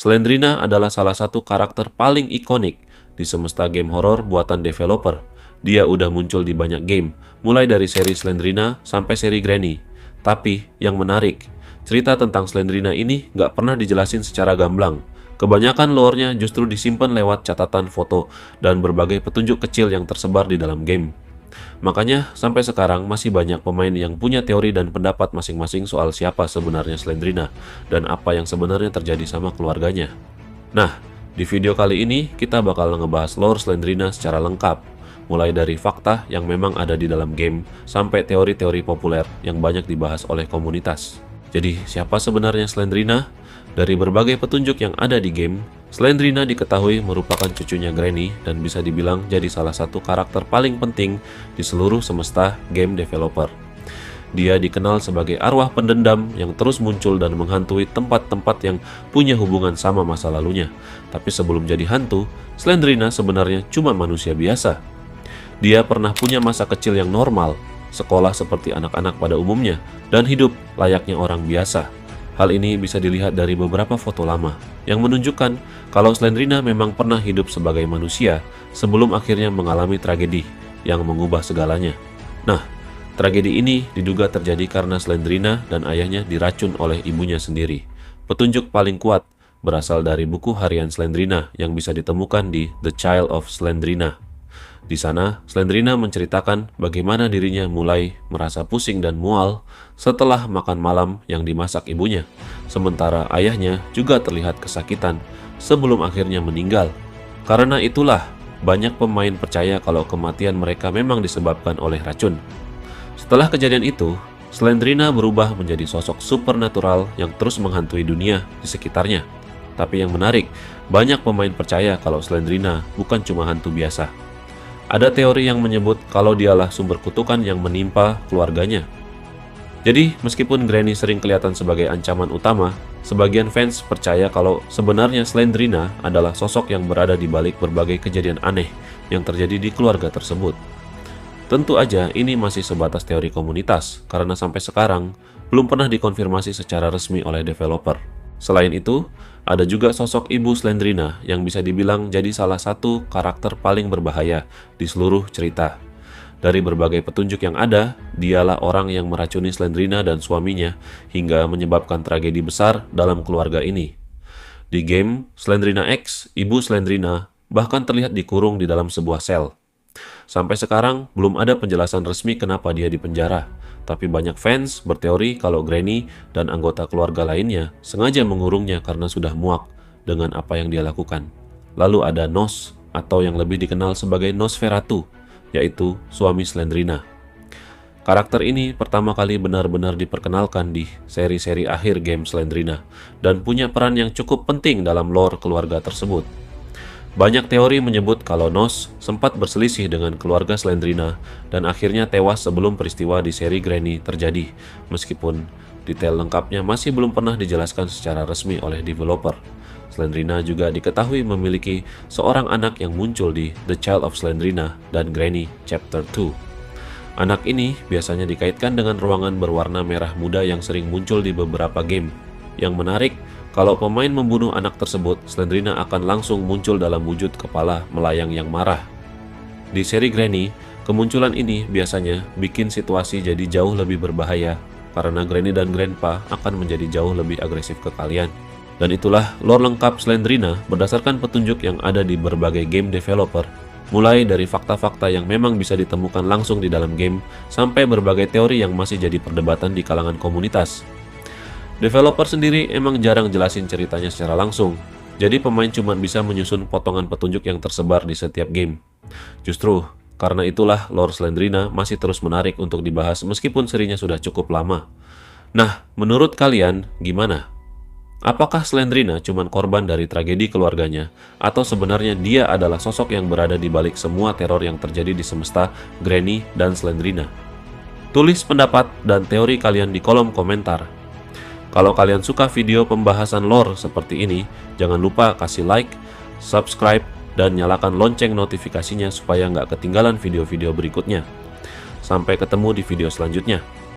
Slendrina adalah salah satu karakter paling ikonik di semesta game horor buatan developer. Dia udah muncul di banyak game, mulai dari seri Slendrina sampai seri Granny. Tapi, yang menarik, cerita tentang Slendrina ini nggak pernah dijelasin secara gamblang. Kebanyakan lore-nya justru disimpan lewat catatan foto dan berbagai petunjuk kecil yang tersebar di dalam game. Makanya, sampai sekarang masih banyak pemain yang punya teori dan pendapat masing-masing soal siapa sebenarnya Slendrina dan apa yang sebenarnya terjadi sama keluarganya. Nah, di video kali ini kita bakal ngebahas lore Slendrina secara lengkap, mulai dari fakta yang memang ada di dalam game sampai teori-teori populer yang banyak dibahas oleh komunitas. Jadi, siapa sebenarnya Slendrina? Dari berbagai petunjuk yang ada di game, Slendrina diketahui merupakan cucunya Granny dan bisa dibilang jadi salah satu karakter paling penting di seluruh semesta game developer. Dia dikenal sebagai arwah pendendam yang terus muncul dan menghantui tempat-tempat yang punya hubungan sama masa lalunya. Tapi sebelum jadi hantu, Slendrina sebenarnya cuma manusia biasa. Dia pernah punya masa kecil yang normal, sekolah seperti anak-anak pada umumnya, dan hidup layaknya orang biasa. Hal ini bisa dilihat dari beberapa foto lama, yang menunjukkan kalau Slendrina memang pernah hidup sebagai manusia sebelum akhirnya mengalami tragedi yang mengubah segalanya. Nah, tragedi ini diduga terjadi karena Slendrina dan ayahnya diracun oleh ibunya sendiri. Petunjuk paling kuat berasal dari buku harian Slendrina yang bisa ditemukan di The Child of Slendrina. Di sana, Slendrina menceritakan bagaimana dirinya mulai merasa pusing dan mual setelah makan malam yang dimasak ibunya. Sementara ayahnya juga terlihat kesakitan sebelum akhirnya meninggal. Karena itulah, banyak pemain percaya kalau kematian mereka memang disebabkan oleh racun. Setelah kejadian itu, Slendrina berubah menjadi sosok supernatural yang terus menghantui dunia di sekitarnya. Tapi yang menarik, banyak pemain percaya kalau Slendrina bukan cuma hantu biasa. Ada teori yang menyebut kalau dialah sumber kutukan yang menimpa keluarganya. Jadi, meskipun Granny sering kelihatan sebagai ancaman utama, sebagian fans percaya kalau sebenarnya Slendrina adalah sosok yang berada di balik berbagai kejadian aneh yang terjadi di keluarga tersebut. Tentu aja ini masih sebatas teori komunitas, karena sampai sekarang belum pernah dikonfirmasi secara resmi oleh developer. Selain itu, ada juga sosok ibu Slendrina yang bisa dibilang jadi salah satu karakter paling berbahaya di seluruh cerita. Dari berbagai petunjuk yang ada, dialah orang yang meracuni Slendrina dan suaminya hingga menyebabkan tragedi besar dalam keluarga ini. Di game Slendrina X, ibu Slendrina bahkan terlihat dikurung di dalam sebuah sel. Sampai sekarang belum ada penjelasan resmi kenapa dia dipenjara, tapi banyak fans berteori kalau Granny dan anggota keluarga lainnya sengaja mengurungnya karena sudah muak dengan apa yang dia lakukan. Lalu ada Nos, atau yang lebih dikenal sebagai Nosferatu, yaitu suami Slendrina. Karakter ini pertama kali benar-benar diperkenalkan di seri-seri akhir game Slendrina dan punya peran yang cukup penting dalam lore keluarga tersebut. Banyak teori menyebut kalau Nos sempat berselisih dengan keluarga Slendrina dan akhirnya tewas sebelum peristiwa di seri Granny terjadi, meskipun detail lengkapnya masih belum pernah dijelaskan secara resmi oleh developer. Slendrina juga diketahui memiliki seorang anak yang muncul di The Child of Slendrina dan Granny Chapter 2. Anak ini biasanya dikaitkan dengan ruangan berwarna merah muda yang sering muncul di beberapa game. Yang menarik, kalau pemain membunuh anak tersebut, Slendrina akan langsung muncul dalam wujud kepala melayang yang marah. Di seri Granny, kemunculan ini biasanya bikin situasi jadi jauh lebih berbahaya karena Granny dan Grandpa akan menjadi jauh lebih agresif ke kalian. Dan itulah lore lengkap Slendrina berdasarkan petunjuk yang ada di berbagai game developer, mulai dari fakta-fakta yang memang bisa ditemukan langsung di dalam game sampai berbagai teori yang masih jadi perdebatan di kalangan komunitas. Developer sendiri emang jarang jelasin ceritanya secara langsung, jadi pemain cuma bisa menyusun potongan petunjuk yang tersebar di setiap game. Justru, karena itulah lore Slendrina masih terus menarik untuk dibahas meskipun serinya sudah cukup lama. Nah, menurut kalian gimana? Apakah Slendrina cuma korban dari tragedi keluarganya, atau sebenarnya dia adalah sosok yang berada di balik semua teror yang terjadi di semesta Granny dan Slendrina? Tulis pendapat dan teori kalian di kolom komentar. Kalau kalian suka video pembahasan lore seperti ini, jangan lupa kasih like, subscribe, dan nyalakan lonceng notifikasinya supaya nggak ketinggalan video-video berikutnya. Sampai ketemu di video selanjutnya.